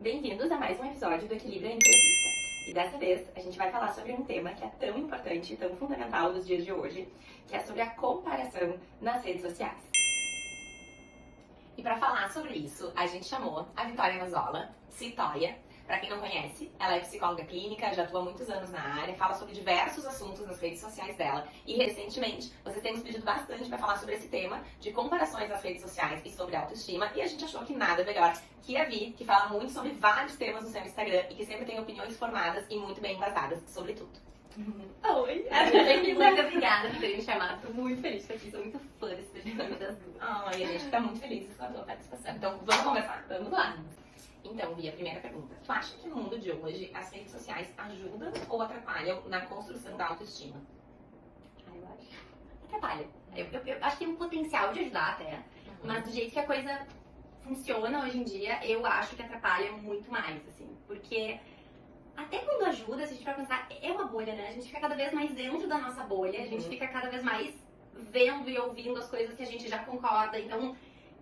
Bem-vindos a mais um episódio do Equilíbrio Entrevista. E dessa vez a gente vai falar sobre um tema que é tão importante e tão fundamental nos dias de hoje, que é sobre a comparação nas redes sociais. E para falar sobre isso, a gente chamou a Vitória Mazola, Citóia. Para quem não conhece, ela é psicóloga clínica, já atua há muitos anos na área, fala sobre diversos assuntos nas redes sociais dela. E recentemente, vocês têm nos pedido bastante para falar sobre esse tema de comparações nas redes sociais e sobre autoestima. E a gente achou que nada melhor que a Vi, que fala muito sobre vários temas no seu Instagram e que sempre tem opiniões formadas e muito bem embasadas sobre tudo. Oi! Muito obrigada por ter me chamado. Tô muito feliz de estar aqui, sou muito fã desse projeto das duas. Ai, a gente tá muito feliz com a tua participação. Então, vamos conversar? Vamos lá. Então, Vi, a primeira pergunta. Tu acha que no mundo de hoje as redes sociais ajudam ou atrapalham na construção da autoestima? Eu acho. Atrapalha. Eu acho que tem um potencial de ajudar até, mas do jeito que a coisa funciona hoje em dia, eu acho que atrapalha muito mais, assim, porque até quando ajuda, se a gente vai pensar, é uma bolha, né? A gente fica cada vez mais dentro da nossa bolha, a gente fica cada vez mais vendo e ouvindo as coisas que a gente já concorda, então,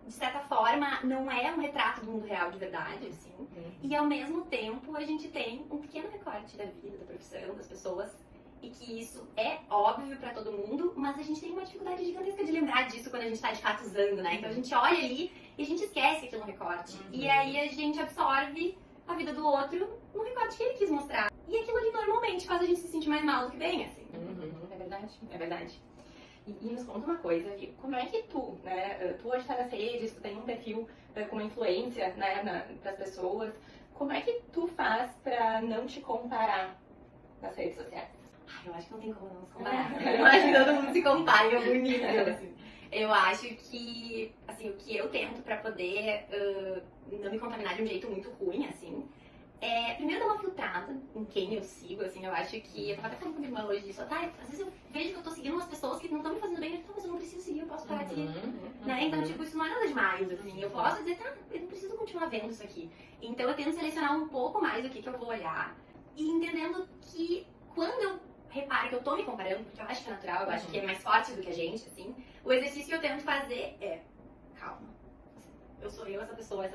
de certa forma, não é um retrato do mundo real de verdade, assim. E ao mesmo tempo, a gente tem um pequeno recorte da vida, da profissão, das pessoas, e que isso é óbvio pra todo mundo, mas a gente tem uma dificuldade gigantesca de lembrar disso quando a gente tá de fato usando, né? Então a gente olha ali e a gente esquece aquilo no recorte. E aí a gente absorve a vida do outro no recorte que ele quis mostrar. E aquilo ali normalmente faz a gente se sentir mais mal do que bem, assim. É verdade, é verdade. E nos conta uma coisa, Vi, como é que tu, né, tu hoje tá nas redes, tu tem um perfil com uma influência, né, pras pessoas, como é que tu faz pra não te comparar nas redes sociais? Eu acho que não tem como não se comparar. Eu acho que todo mundo se compara em algum nível, assim. Eu acho que, assim, o que eu tento pra poder não me contaminar de um jeito muito ruim, assim, é primeiro dar uma filtrada em quem eu sigo, assim, eu acho que, eu tava até falando com a minha irmã hoje disso, tá, às vezes eu vejo que eu tô seguindo umas pessoas que não estão me fazendo bem, eu mas eu não preciso seguir, eu posso parar de seguir, né, então, tipo, isso não é nada demais, assim, eu posso dizer, tá, eu não preciso continuar vendo isso aqui, então eu tento selecionar um pouco mais o que eu vou olhar, e entendendo que quando eu reparo que eu tô me comparando, porque eu acho que é natural, eu acho que é mais forte do que a gente, assim, o exercício que eu tento fazer é, calma, eu sou eu, essa pessoa,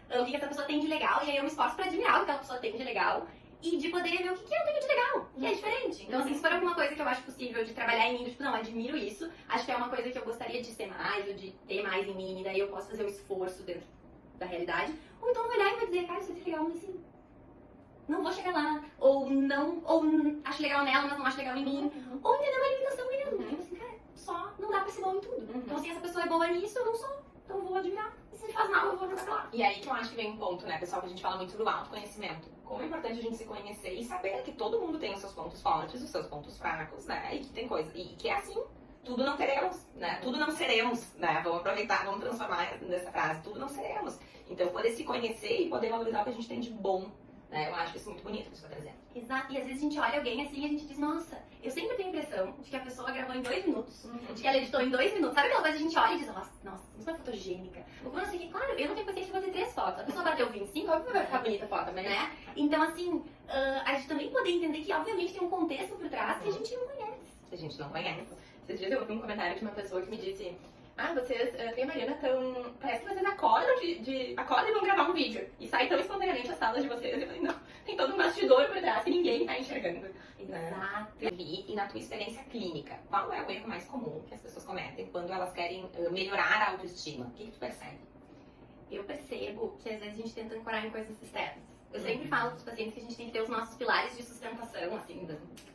o que essa pessoa tem de legal, e aí eu me esforço pra admirar o que aquela pessoa tem de legal, e de poder ver o que eu tenho de legal, que é diferente. Então, assim, se for alguma coisa que eu acho possível de trabalhar em mim, tipo, não, admiro isso, acho que é uma coisa que eu gostaria de ser mais, ou de ter mais em mim, e daí eu posso fazer um esforço dentro da realidade, ou então vou olhar e vou dizer, cara, isso é legal, mas assim, não vou chegar lá, ou acho legal nela, mas não acho legal em mim, ou entender uma limitação mesmo, tipo assim, cara, só não dá pra ser bom em tudo. Então, assim, essa pessoa é boa nisso, eu não sou, então eu vou admirar. E se faz mal, eu vou jogar pra lá. E aí que eu acho que vem um ponto, né, pessoal, que a gente fala muito sobre o autoconhecimento. Como é importante a gente se conhecer e saber que todo mundo tem os seus pontos fortes, os seus pontos fracos, né, e que tem coisa, e que é assim, tudo não teremos, né, tudo não seremos, né, vamos aproveitar, vamos transformar nessa frase, tudo não seremos. Então, poder se conhecer e poder valorizar o que a gente tem de bom, né, eu acho isso muito bonito que você está trazendo. Exato, e às vezes a gente olha alguém assim e a gente diz, nossa, eu sempre tenho a impressão de que a pessoa gravou em 2 minutos, de que ela editou em 2 minutos. Sabe aquela coisa que a gente olha e diz, nossa, isso é fotogênica. Ou quando eu sei que, claro, eu não tenho paciência de fazer 3 fotos. A pessoa bateu 25, óbvio que vai ficar bonita a foto, né? Então, assim, a gente também poder entender que, obviamente, tem um contexto por trás que a gente não conhece. A gente não conhece. Esses dias eu ouvi um comentário de uma pessoa que me disse, vocês, eu e a Mariana, parece que vocês acordam acordam e vão gravar um vídeo. E sai tão espontaneamente as salas de vocês. Eu falei, não, tem todo um bastidor por trás que ninguém tá enxergando. Exato. E na tua experiência clínica, qual é o erro mais comum que as pessoas cometem quando elas querem melhorar a autoestima? O que tu percebe? Eu percebo que às vezes a gente tenta ancorar em coisas externas. Eu sempre falo para os pacientes que a gente tem que ter os nossos pilares de sustentação, assim,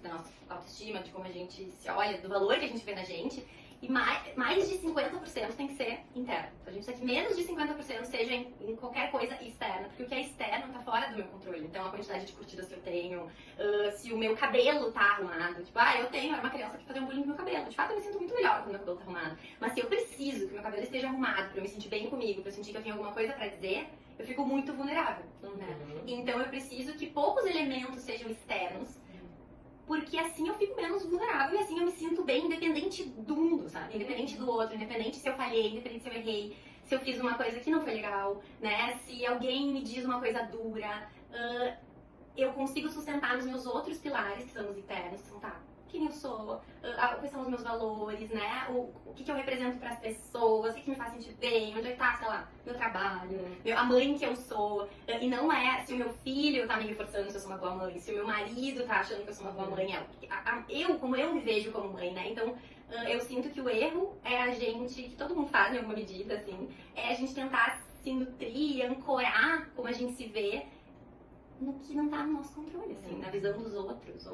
da nossa autoestima, de como a gente se olha, do valor que a gente vê na gente. E mais de 50% tem que ser interno. Então a gente precisa que menos de 50% seja em qualquer coisa externa, porque o que é externo está fora do meu controle. Então a quantidade de curtidas que eu tenho, se o meu cabelo tá arrumado. Tipo, eu era uma criança que fazia um bullying com meu cabelo. De fato eu me sinto muito melhor quando meu cabelo tá arrumado. Mas se eu preciso que meu cabelo esteja arrumado pra eu me sentir bem comigo, pra eu sentir que eu tenho alguma coisa pra dizer, eu fico muito vulnerável. Né? Então eu preciso que poucos elementos sejam externos, porque assim eu fico menos vulnerável e assim eu me sinto bem independente do mundo, sabe? Independente do outro, independente se eu falhei, independente se eu errei, se eu fiz uma coisa que não foi legal, né? Se alguém me diz uma coisa dura, eu consigo sustentar nos meus outros pilares, que são os internos, que são, quem eu sou, quais são os meus valores, né? O que eu represento para as pessoas, o que me faz sentir bem, onde é que tá, sei lá, meu trabalho, a mãe que eu sou. E não é se o meu filho tá me reforçando se eu sou uma boa mãe, se o meu marido tá achando que eu sou uma boa mãe. Como eu me vejo como mãe, né? Então, eu sinto que o erro é a gente, que todo mundo faz em alguma medida, assim, é a gente tentar se nutrir, ancorar como a gente se vê no que não tá no nosso controle, assim, na visão dos outros.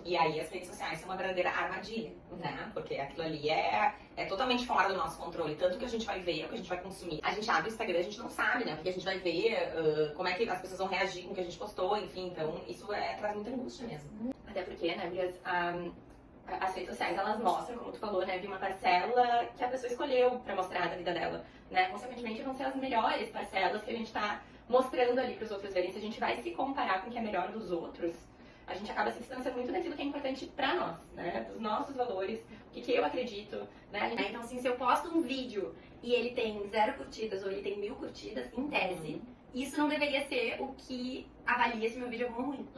E aí as redes sociais são uma verdadeira armadilha, né? Porque aquilo ali é totalmente fora do nosso controle. Tanto que a gente vai ver, o que a gente vai consumir. A gente abre o Instagram, a gente não sabe, né? Porque a gente vai ver como é que as pessoas vão reagir com o que a gente postou, enfim. Então isso traz muita angústia mesmo. Até porque, né, Brias, as redes sociais, elas mostram, como tu falou, né, de uma parcela que a pessoa escolheu pra mostrar da vida dela, né? Consequentemente, vão ser as melhores parcelas que a gente tá mostrando ali pros outros verem. Se a gente vai se comparar com o que é melhor dos outros, a gente acaba se distanciando muito daquilo que é importante pra nós, né? Dos nossos valores, o que eu acredito, né? Então, assim, se eu posto um vídeo e ele tem 0 curtidas ou ele tem 1000 curtidas, em tese, isso não deveria ser o que avalia se meu vídeo é bom ou ruim,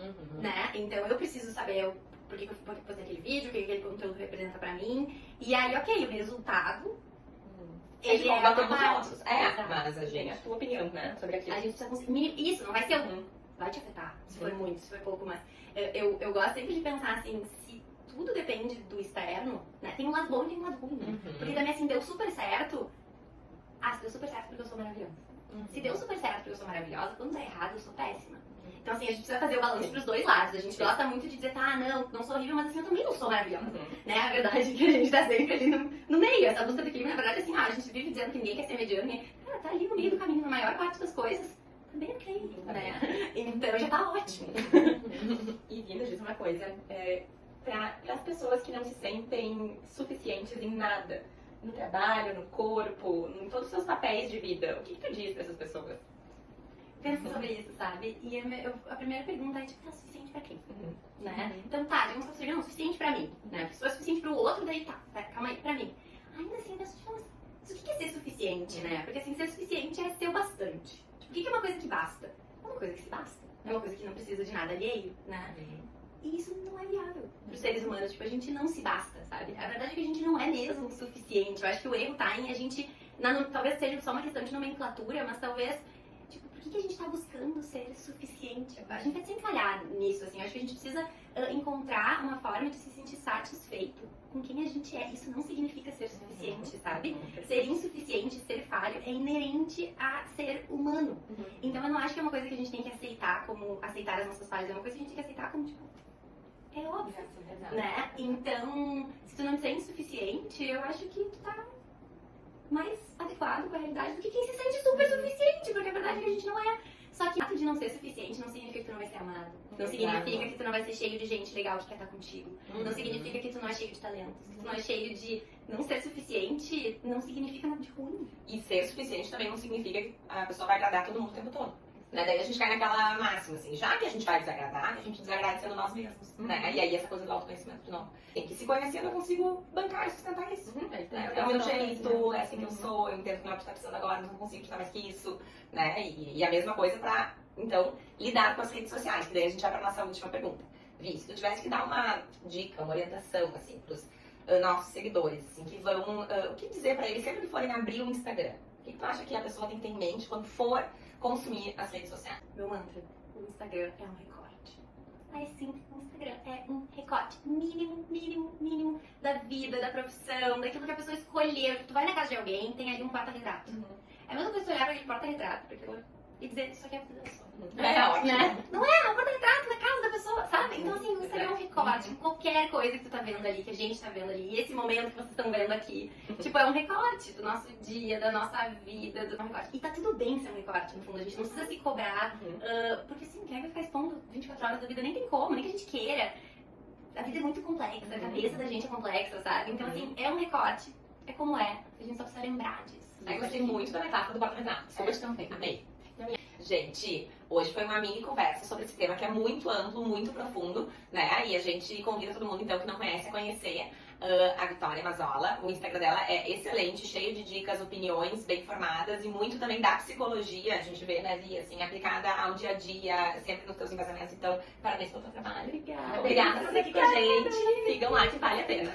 né? Então, eu preciso saber por que eu postei aquele vídeo, o que aquele conteúdo representa pra mim. E aí, ok, o resultado... Ele é uma dos parte. nossos. Mas a gente, a tua opinião, né, sobre aquilo. A gente precisa conseguir... Isso, não vai ser um... Vai te afetar, se for muito, se for pouco, mas... Eu gosto sempre de pensar assim, se tudo depende do externo, né? Tem um lado bom e tem um lado ruim. Porque também assim, deu super certo. Se deu super certo porque eu sou maravilhosa. Se deu super certo porque eu sou maravilhosa, quando dá errado, eu sou péssima. Então assim, a gente precisa fazer o balanço pros dois lados. A gente gosta muito de dizer, não sou horrível, mas assim, eu também não sou maravilhosa. Né? A verdade é que a gente tá sempre ali no meio. Essa busca do equilíbrio, na verdade, assim, a gente vive dizendo que ninguém quer ser mediano. Cara, tá ali no meio do caminho, na maior parte das coisas. Bem ok, né? Então já tá ótimo. E Vinda diz uma coisa, para as pessoas que não se sentem suficientes em nada, no trabalho, no corpo, em todos os seus papéis de vida, o que tu diz para essas pessoas? Pensa sobre isso, sabe? E a primeira pergunta é, tipo, tá suficiente pra quem? Né? Então tá, digamos que não, suficiente pra mim, né? Porque se for suficiente pro outro, daí tá, calma aí, pra mim. Ainda assim, eu penso, tipo, mas o que é ser suficiente, né? Porque assim, ser suficiente é ser o bastante. O que é uma coisa que basta? É uma coisa que se basta. É uma coisa que não precisa de nada alheio, né? E isso não é viável para os seres humanos. Tipo, a gente não se basta, sabe? A verdade é que a gente não é mesmo o suficiente. Eu acho que o erro tá em a gente... talvez seja só uma questão de nomenclatura, mas talvez... Tipo, por que a gente tá buscando ser suficiente? A gente vai sempre falhar nisso, assim. Eu acho que a gente precisa encontrar uma forma de se sentir satisfeito com quem a gente é. Isso não significa ser suficiente, sabe? Ser insuficiente, ser falho, é inerente a ser humano. Então eu não acho que é uma coisa que a gente tem que aceitar como aceitar as nossas falhas. É uma coisa que a gente tem que aceitar como, tipo, é óbvio, né? Então, se tu não te sente suficiente, eu acho que tu tá mais adequado com a realidade do que quem se sente super suficiente, porque a verdade é que a gente não é. Só que o fato de não ser suficiente não significa que tu não vai ser amado. Não significa que tu não vai ser cheio de gente legal que quer estar contigo. Não significa que tu não é cheio de talentos. Que tu não é cheio de... Não ser suficiente não significa nada de ruim. E ser suficiente também não significa que a pessoa vai agradar todo mundo o tempo todo. Né? Daí a gente cai naquela máxima, assim, já que a gente vai desagradar, que a gente desagrade sendo nós mesmos, né? E aí essa coisa do autoconhecimento de novo. Tem que se conhecendo, eu consigo bancar e sustentar isso. É o meu jeito, é assim que eu sou, eu entendo que meu tá precisando agora, mas não consigo estar mais que isso, né? E a mesma coisa pra, então, lidar com as redes sociais, que daí a gente vai pra nossa última pergunta. Vi, se tu tivesse que dar uma dica, uma orientação, assim, pros nossos seguidores, assim, que vão, o que dizer pra eles sempre que forem abrir o Instagram? O que tu acha que a pessoa tem que ter em mente quando for consumir as redes sociais? Meu mantra, o Instagram é um recorte. É sim, o Instagram é um recorte mínimo da vida, da profissão, daquilo que a pessoa escolheu. Tu vai na casa de alguém, tem ali um porta-retrato. É a mesma coisa que tu olhar pra aquele porta-retrato, e dizer, isso aqui é a vida da pessoa. Ótimo. Né? Não é um porta-retrato na casa da pessoa, sabe? Então assim, o Instagram é um recorte. Qualquer coisa que tu tá vendo ali, que a gente tá vendo ali, e esse momento que vocês estão vendo aqui, tipo, é um recorte do nosso dia, da nossa vida, do recorte. E tá tudo bem ser um recorte, no fundo. A gente não precisa se cobrar, porque assim, quem vai ficar expondo 24 horas da vida? Nem tem como, nem que a gente queira. A vida é muito complexa, a cabeça da gente é complexa, sabe? Então assim, é um recorte. É como é. A gente só precisa lembrar disso. Eu gostei muito da metáfora do porta-retrato. Super também. Amei. Gente, hoje foi uma mini conversa sobre esse tema que é muito amplo, muito profundo, né? E a gente convida todo mundo, então, que não conhece, a conhecer a Vitória Mazzola. O Instagram dela é excelente, cheio de dicas, opiniões bem formadas e muito também da psicologia. A gente vê, né, Vi, assim, aplicada ao dia a dia, sempre nos teus embasamentos. Então, parabéns pelo teu trabalho. Obrigada por estar aqui com a gente. Sigam lá que vale a pena.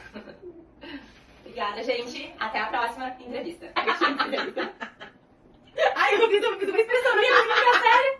Obrigada, gente. Até a próxima entrevista. Ai, eu fiz uma expressão, não ia sério.